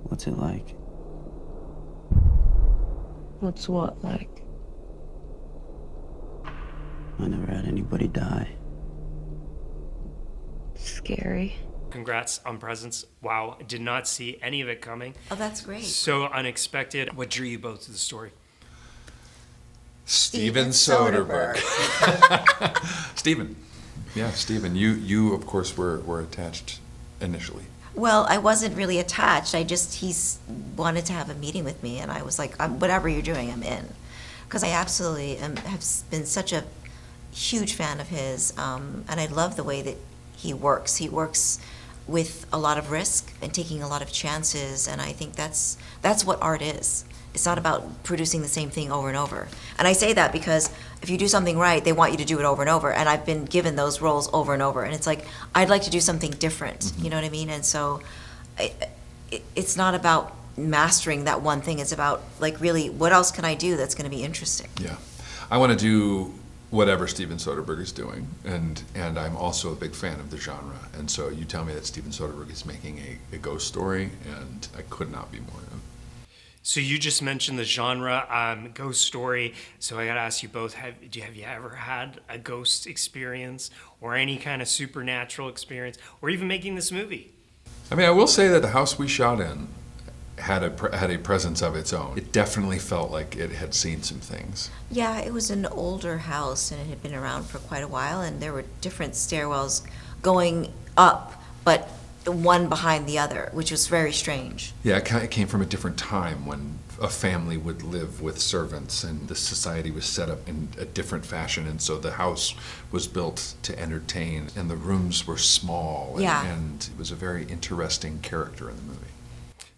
What's it like? What's what like? I never had anybody die. Scary. Congrats on Presents. Wow, did not see any of it coming. Oh, that's great. So unexpected. What drew you both to the story? Steven Soderbergh. Steven. Yeah, Steven. You of course were attached initially. Well, I wasn't really attached. He's wanted to have a meeting with me, and I was like, whatever you're doing, I'm in. Because I absolutely have been such a huge fan of his, and I love the way that he works. He works with a lot of risk and taking a lot of chances, and I think that's what art is. It's not about producing the same thing over and over. And I say that because if you do something right, they want you to do it over and over. And I've been given those roles over and over. And it's like, I'd like to do something different. Mm-hmm. You know what I mean? And so it's not about mastering that one thing. It's about, like, really, what else can I do that's going to be interesting? Yeah. I want to do whatever Steven Soderbergh is doing, and I'm also a big fan of the genre. And so you tell me that Steven Soderbergh is making a ghost story, and I could not be more in. So you just mentioned the genre, ghost story. So I got to ask you both: have you ever had a ghost experience, or any kind of supernatural experience, or even making this movie? I mean, I will say that the house we shot in had a presence of its own. It definitely felt like it had seen some things. Yeah, it was an older house, and it had been around for quite a while, and there were different stairwells going up, but one behind the other, which was very strange. Yeah, it came from a different time when a family would live with servants, and the society was set up in a different fashion, and so the house was built to entertain, and the rooms were small, and it was a very interesting character in the movie.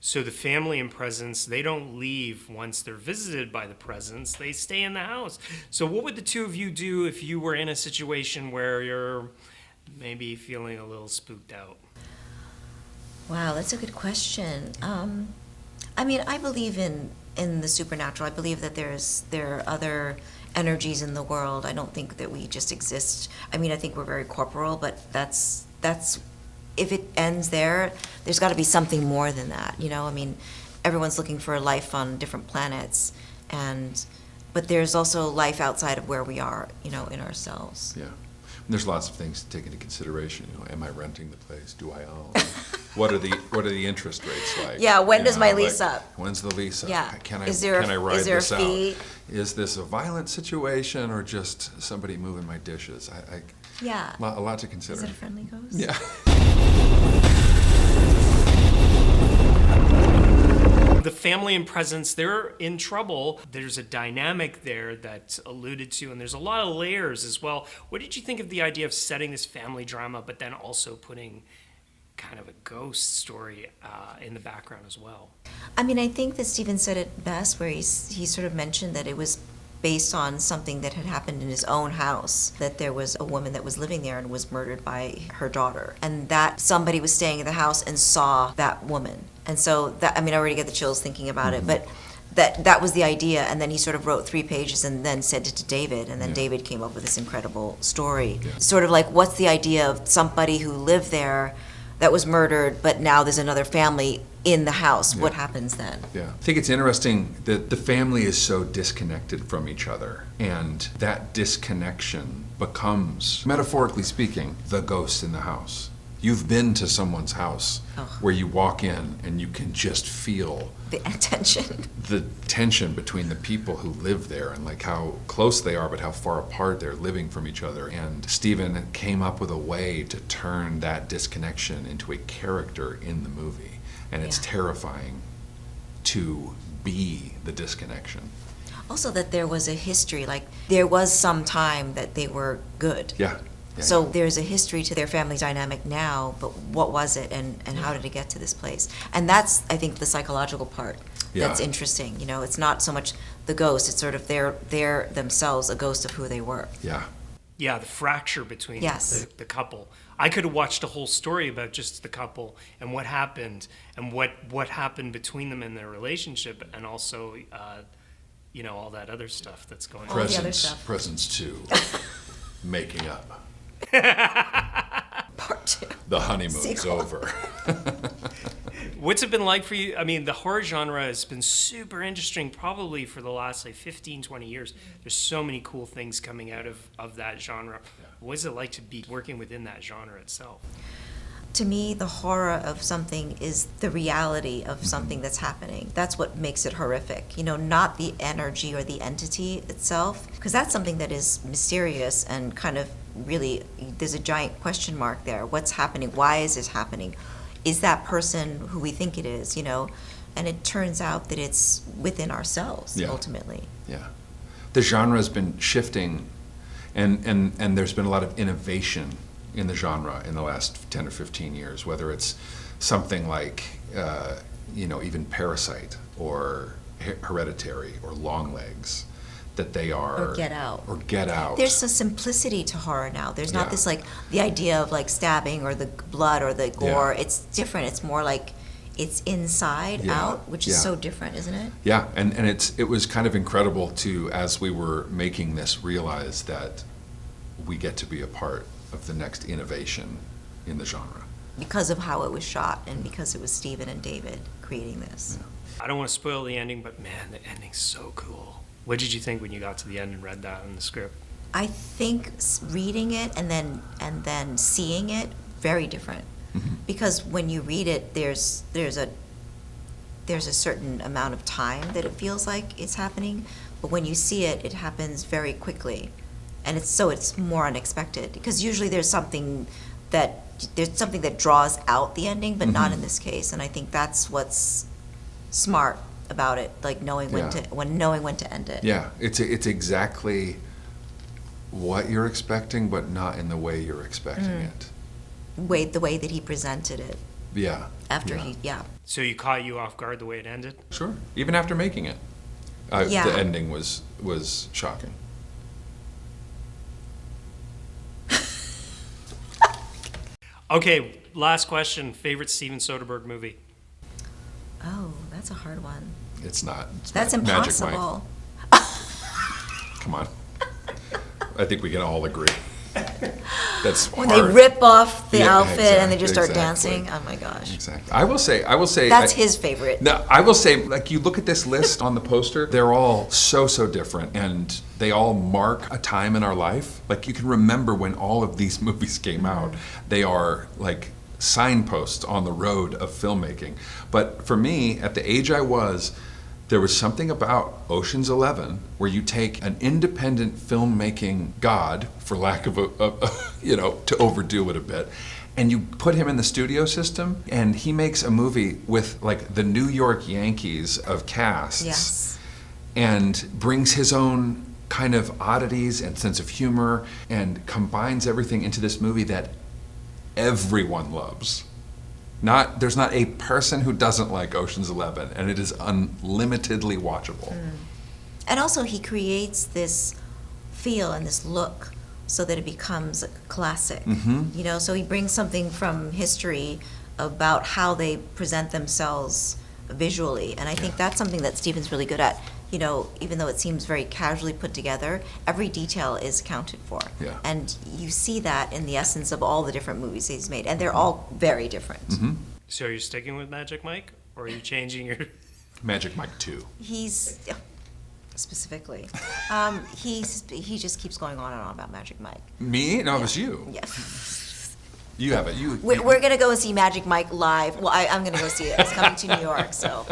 So the family and presence, they don't leave once they're visited by the presence. They stay in the house. So what would the two of you do if you were in a situation where you're maybe feeling a little spooked out? Wow, that's a good question. I mean, I believe in the supernatural. I believe that there are other energies in the world. I don't think that we just exist. I mean, I think we're very corporal, but that's if it ends there, there's got to be something more than that. You know, I mean, everyone's looking for life on different planets, but there's also life outside of where we are. You know, in ourselves. Yeah. There's lots of things to take into consideration. You know, am I renting the place? Do I own? What are the interest rates like? Yeah, when does my lease up? When's the lease up? Yeah. Can I Is there ride a this fee? out? Is this a violent situation or just somebody moving my dishes? Yeah. A lot to consider. Is it a friendly ghost? Yeah. The family and presence, they're in trouble. There's a dynamic there that's alluded to, and there's a lot of layers as well. What did you think of the idea of setting this family drama, but then also putting kind of a ghost story in the background as well? I mean, I think that Steven said it best, where he sort of mentioned that it was based on something that had happened in his own house, that there was a woman that was living there and was murdered by her daughter, and that somebody was staying in the house and saw that woman. And so that, I mean, I already get the chills thinking about it, but that was the idea. And then he sort of wrote 3 pages and then sent it to David, and then David came up with this incredible story. Yeah. Sort of like, what's the idea of somebody who lived there that was murdered, but now there's another family in the house? Yeah. What happens then? Yeah. I think it's interesting that the family is so disconnected from each other, and that disconnection becomes, metaphorically speaking, the ghost in the house. You've been to someone's house where you walk in and you can just feel The tension. the tension between the people who live there, and like how close they are but how far apart they're living from each other. And Steven came up with a way to turn that disconnection into a character in the movie, and it's terrifying to be the disconnection. Also that there was a history, like there was some time that they were good. Yeah. So there's a history to their family dynamic now, but what was it, and how did it get to this place? And that's, I think, the psychological part that's interesting. You know, it's not so much the ghost, it's sort of they're themselves a ghost of who they were. Yeah. Yeah, the fracture between the couple. I could have watched a whole story about just the couple and what happened, and what happened between them in their relationship, and also, you know, all that other stuff that's going on. the other stuff. Presence 2, making up. Part 2. The honeymoon's Sequel. over. What's it been like for you? I mean, the horror genre has been super interesting probably for the last like 15, 20 years. There's so many cool things coming out of that genre. What is it like to be working within that genre itself? To me, the horror of something is the reality of something that's happening. That's what makes it horrific, you know, not the energy or the entity itself, because that's something that is mysterious and kind of really, there's a giant question mark there. What's happening? Why is this happening? Is that person who we think it is, you know? And it turns out that it's within ourselves, ultimately. Yeah. The genre has been shifting, and there's been a lot of innovation in the genre in the last 10 or 15 years, whether it's something like, even Parasite or Hereditary or Longlegs, that they are... Or Get Out. Or Get Out. There's a simplicity to horror now. There's not this, like, the idea of, like, stabbing or the blood or the gore. It's different. It's more like it's inside out, which is so different, isn't it? Yeah, and it was kind of incredible to, as we were making this, realize that we get to be a part of the next innovation in the genre. Because of how it was shot and because it was Steven and David creating this. I don't want to spoil the ending, but man, the ending's so cool. What did you think when you got to the end and read that in the script? I think reading it and then seeing it, very different. Because when you read it, there's a certain amount of time that it feels like it's happening, but when you see it, it happens very quickly. And it's more unexpected, because usually there's something that draws out the ending, but not in this case. And I think that's what's smart about it, like knowing when to end it. Yeah, it's exactly what you're expecting, but not in the way you're expecting it. The way that he presented it. Yeah. So you caught you off guard the way it ended? Sure. Even after making it, the ending was shocking. Okay, last question. Favorite Steven Soderbergh movie? Oh, that's a hard one. It's not. That's Magic Mike. impossible. Come on. I think we can all agree. That's When hard. they rip off the outfit and they just start exactly. dancing. Oh my gosh. Exactly. I will say. That's his favorite. No, I will say, like, you look at this list on the poster, they're all so different, and they all mark a time in our life. Like, you can remember when all of these movies came out. They are, like, signposts on the road of filmmaking. But for me, at the age I was, there was something about Ocean's 11 where you take an independent filmmaking god, for lack of to overdo it a bit, and you put him in the studio system, and he makes a movie with, like, the New York Yankees of casts. Yes. And brings his own kind of oddities and sense of humor and combines everything into this movie that everyone loves. There's not a person who doesn't like Ocean's 11, and it is unlimitedly watchable. And also he creates this feel and this look so that it becomes a classic. You know, so he brings something from history about how they present themselves visually. And I think that's something that Steven's really good at. You know, even though it seems very casually put together, every detail is accounted for. Yeah. And you see that in the essence of all the different movies he's made, and they're all very different. So are you sticking with Magic Mike, or are you changing your... Magic Mike 2. He's, specifically, he just keeps going on and on about Magic Mike. Me? No, it was you. Yeah. You have it. We're going to go see Magic Mike live. Well, I'm going to go see it. It's coming to New York, so